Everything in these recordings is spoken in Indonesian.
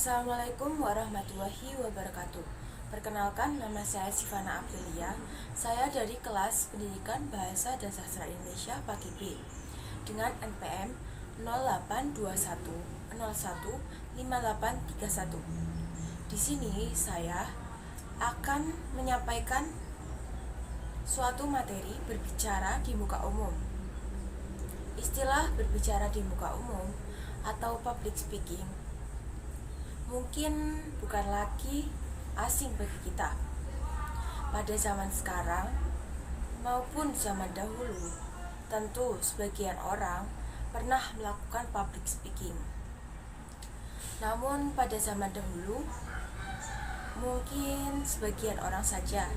Assalamualaikum warahmatullahi wabarakatuh. Perkenalkan, nama saya Sivana Aprilia. Saya dari kelas Pendidikan Bahasa dan Sastra Indonesia Pagi B dengan NPM 0821015831. Di sini saya akan menyampaikan suatu materi berbicara di muka umum. Istilah berbicara di muka umum atau public speaking mungkin bukan lagi asing bagi kita. Pada zaman sekarang maupun zaman dahulu, tentu sebagian orang pernah melakukan public speaking. Namun pada zaman dahulu, mungkin sebagian orang saja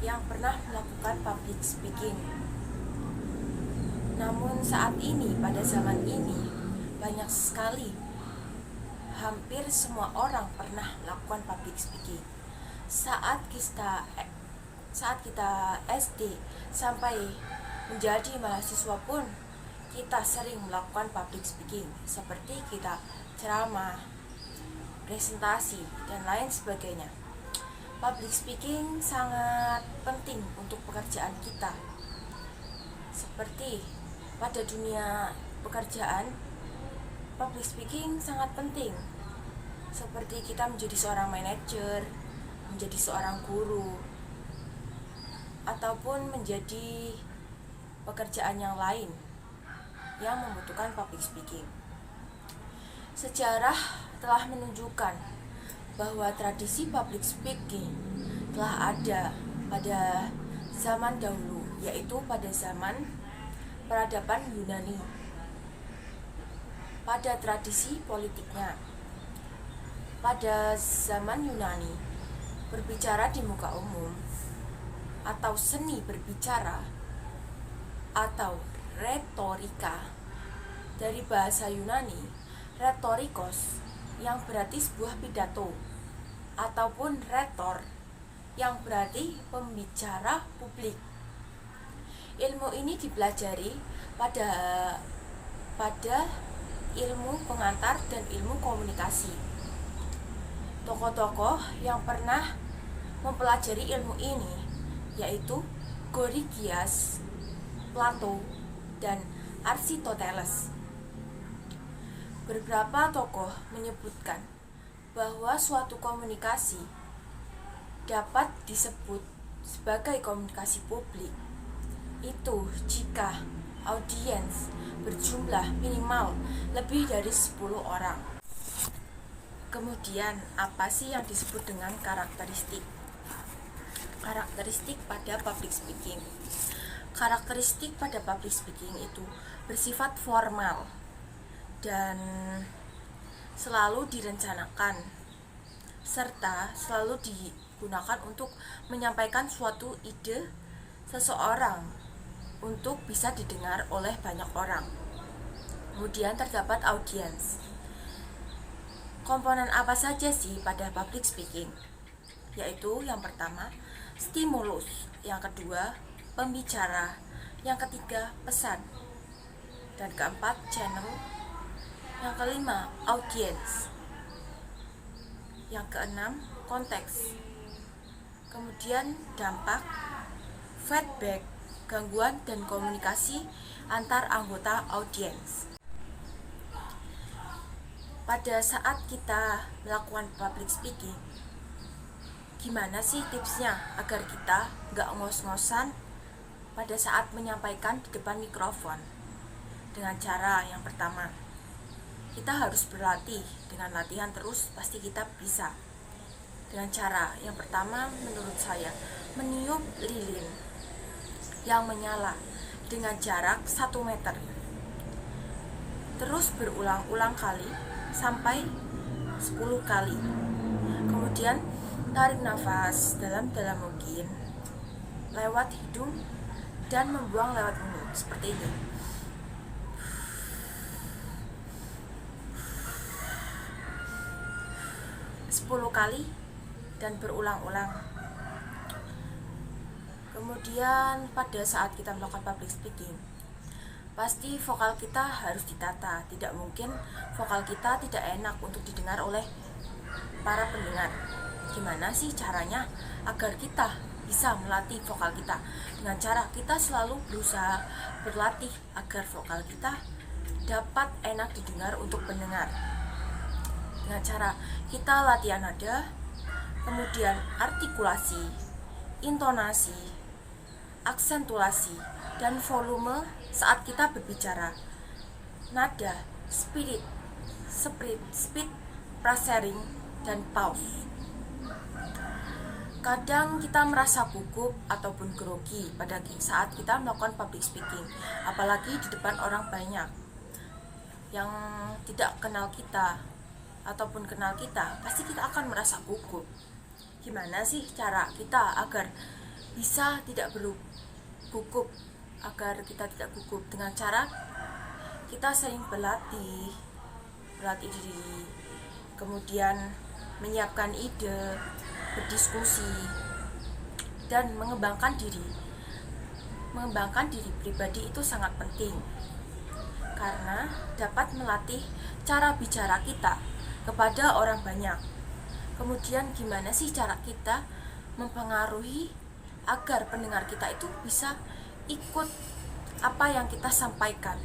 yang pernah melakukan public speaking. Namun saat ini, pada zaman ini, banyak sekali, hampir semua orang pernah melakukan public speaking. Saat kita SD sampai menjadi mahasiswa pun kita sering melakukan public speaking, seperti kita ceramah, presentasi, dan lain sebagainya. Public speaking sangat penting untuk pekerjaan kita. Seperti pada dunia pekerjaan, public speaking sangat penting. Seperti kita menjadi seorang manajer, menjadi seorang guru, ataupun menjadi pekerjaan yang lain yang membutuhkan public speaking. Sejarah telah menunjukkan bahwa tradisi public speaking telah ada pada zaman dahulu, yaitu pada zaman peradaban Yunani. Pada tradisi politiknya, pada zaman Yunani, berbicara di muka umum atau seni berbicara atau retorika, dari bahasa Yunani retorikos, yang berarti sebuah pidato, ataupun retor, yang berarti pembicara publik. Ilmu ini dipelajari pada ilmu pengantar dan ilmu komunikasi. Tokoh-tokoh yang pernah mempelajari ilmu ini yaitu Gorgias, Plato, dan Aristoteles. Beberapa tokoh menyebutkan bahwa suatu komunikasi dapat disebut sebagai komunikasi publik itu jika audiens berjumlah minimal lebih dari 10 orang. Kemudian, apa sih yang disebut dengan karakteristik? Karakteristik pada public speaking. Karakteristik pada public speaking itu bersifat formal dan selalu direncanakan serta selalu digunakan untuk menyampaikan suatu ide seseorang untuk bisa didengar oleh banyak orang. Kemudian terdapat audiens. Komponen apa saja sih pada public speaking? Yaitu yang pertama, stimulus, yang kedua, pembicara, yang ketiga, pesan, dan keempat, channel, yang kelima, audiens, yang keenam, konteks, kemudian dampak, feedback, gangguan dan komunikasi antar anggota audiens. Pada saat kita melakukan public speaking, gimana sih tipsnya agar kita gak ngos-ngosan pada saat menyampaikan di depan mikrofon? Dengan cara yang pertama, kita harus berlatih. Dengan latihan terus pasti kita bisa. Dengan cara yang pertama, menurut saya, meniup lilin yang menyala dengan jarak 1 meter, terus berulang-ulang kali sampai 10 kali. Kemudian tarik nafas dalam-dalam mungkin lewat hidung dan membuang lewat mulut, seperti ini. Sepuluh kali dan berulang-ulang. Kemudian pada saat kita melakukan public speaking, pasti vokal kita harus ditata. Tidak mungkin vokal kita tidak enak untuk didengar oleh para pendengar. Gimana sih caranya agar kita bisa melatih vokal kita? Dengan cara kita selalu berusaha berlatih agar vokal kita dapat enak didengar untuk pendengar. Dengan cara kita latihan nada, kemudian artikulasi, intonasi, aksentuasi, dan volume saat kita berbicara. Nada, speed, frasering, dan pause. Kadang kita merasa gugup ataupun grogi pada saat kita melakukan public speaking, apalagi di depan orang banyak yang tidak kenal kita ataupun kenal kita, pasti kita akan merasa gugup. Gimana sih cara kita agar bisa tidak gugup, agar kita tidak gugup? Dengan cara kita sering berlatih diri, kemudian menyiapkan ide, berdiskusi, dan mengembangkan diri. Mengembangkan diri pribadi itu sangat penting karena dapat melatih cara bicara kita kepada orang banyak. Kemudian gimana sih cara kita mempengaruhi agar pendengar kita itu bisa ikut apa yang kita sampaikan.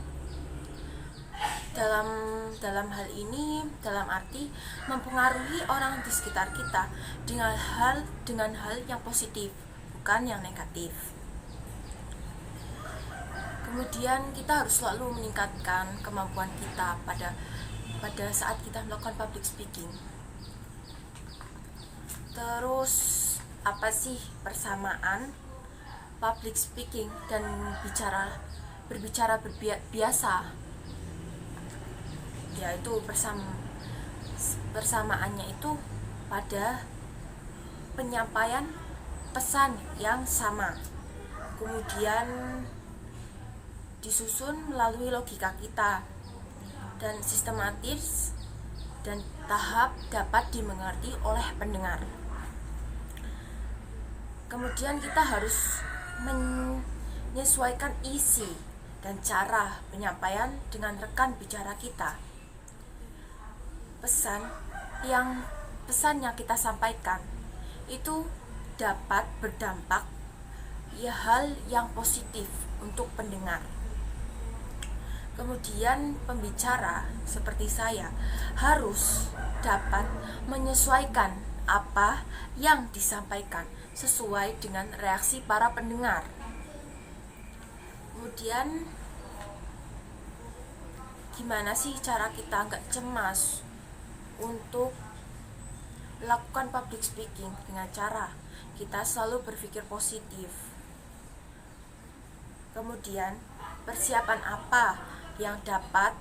Dalam hal ini, dalam arti mempengaruhi orang di sekitar kita dengan hal yang positif, bukan yang negatif. Kemudian kita harus selalu meningkatkan kemampuan kita pada saat kita melakukan public speaking. Terus apa sih persamaan public speaking dan berbicara biasa? Yaitu persamaannya itu pada penyampaian pesan yang sama, kemudian disusun melalui logika kita dan sistematis dan tahap dapat dimengerti oleh pendengar. Kemudian kita harus menyesuaikan isi dan cara penyampaian dengan rekan bicara kita. Pesan yang kita sampaikan itu dapat berdampak hal yang positif untuk pendengar. Kemudian pembicara seperti saya harus dapat menyesuaikan apa yang disampaikan sesuai dengan reaksi para pendengar. Kemudian gimana sih cara kita nggak cemas untuk melakukan public speaking? Dengan cara kita selalu berpikir positif. Kemudian persiapan apa yang dapat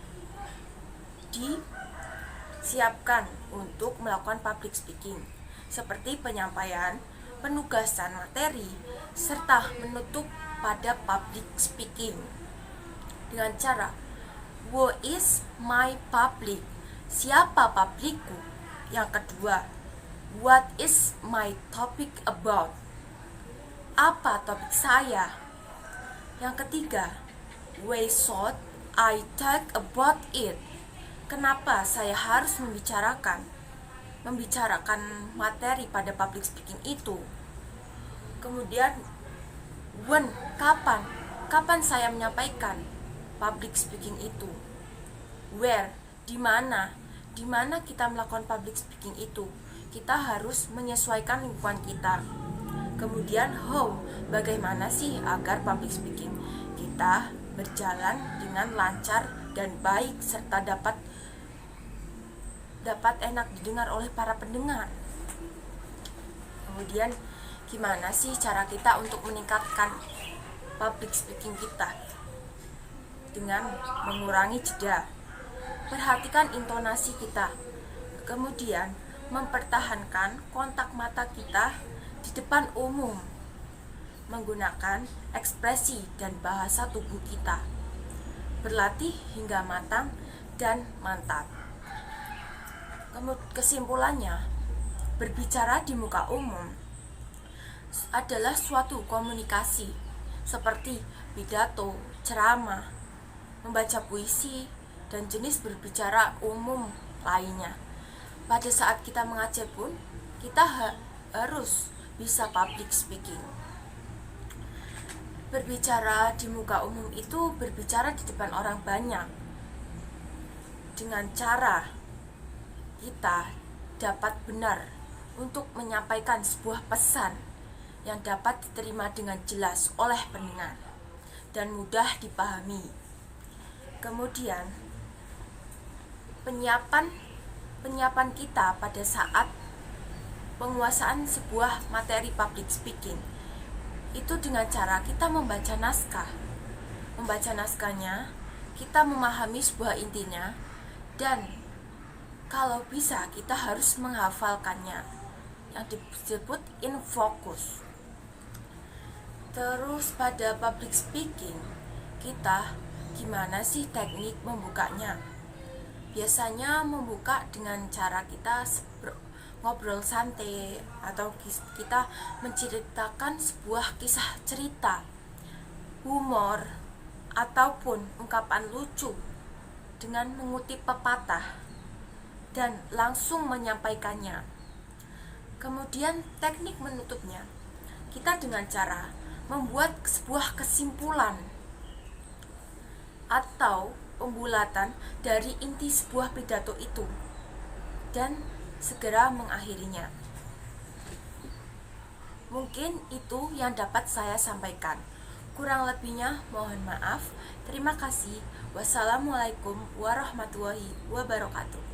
disiapkan untuk melakukan public speaking, seperti penyampaian, penugasan materi, serta menutup pada public speaking. Dengan cara who is my public? Siapa publikku? Yang kedua, what is my topic about? Apa topik saya? Yang ketiga, why should I talk about it? Kenapa saya harus membicarakan materi pada public speaking itu? Kemudian when, kapan saya menyampaikan public speaking itu? Where, di mana kita melakukan public speaking itu? Kita harus menyesuaikan lingkungan kita. Kemudian how, bagaimana sih agar public speaking kita berjalan dengan lancar dan baik serta dapat enak didengar oleh para pendengar. Kemudian gimana sih cara kita untuk meningkatkan public speaking kita? Dengan mengurangi jeda, perhatikan intonasi kita, kemudian mempertahankan kontak mata kita di depan umum, menggunakan ekspresi dan bahasa tubuh kita, berlatih hingga matang dan mantap. Kesimpulannya, berbicara di muka umum adalah suatu komunikasi seperti pidato, ceramah, membaca puisi, dan jenis berbicara umum lainnya. pada saat kita mengajar pun kita harus bisa public speaking. Berbicara di muka umum itu berbicara di depan orang banyak dengan cara kita dapat benar untuk menyampaikan sebuah pesan yang dapat diterima dengan jelas oleh pendengar dan mudah dipahami. Kemudian penyiapan kita pada saat penguasaan sebuah materi public speaking itu dengan cara kita membaca naskah. Membaca naskahnya, kita memahami sebuah intinya, dan kalau bisa kita harus menghafalkannya, yang disebut in focus. Terus pada public speaking, kita gimana sih teknik membukanya? Biasanya membuka dengan cara kita ngobrol santai, atau kita menceritakan sebuah kisah cerita, humor, ataupun ungkapan lucu dengan mengutip pepatah dan langsung menyampaikannya. Kemudian teknik menutupnya, kita dengan cara membuat sebuah kesimpulan atau pembulatan dari inti sebuah pidato itu dan segera mengakhirinya. Mungkin itu yang dapat saya sampaikan. Kurang lebihnya mohon maaf. Terima kasih. Wassalamualaikum warahmatullahi wabarakatuh.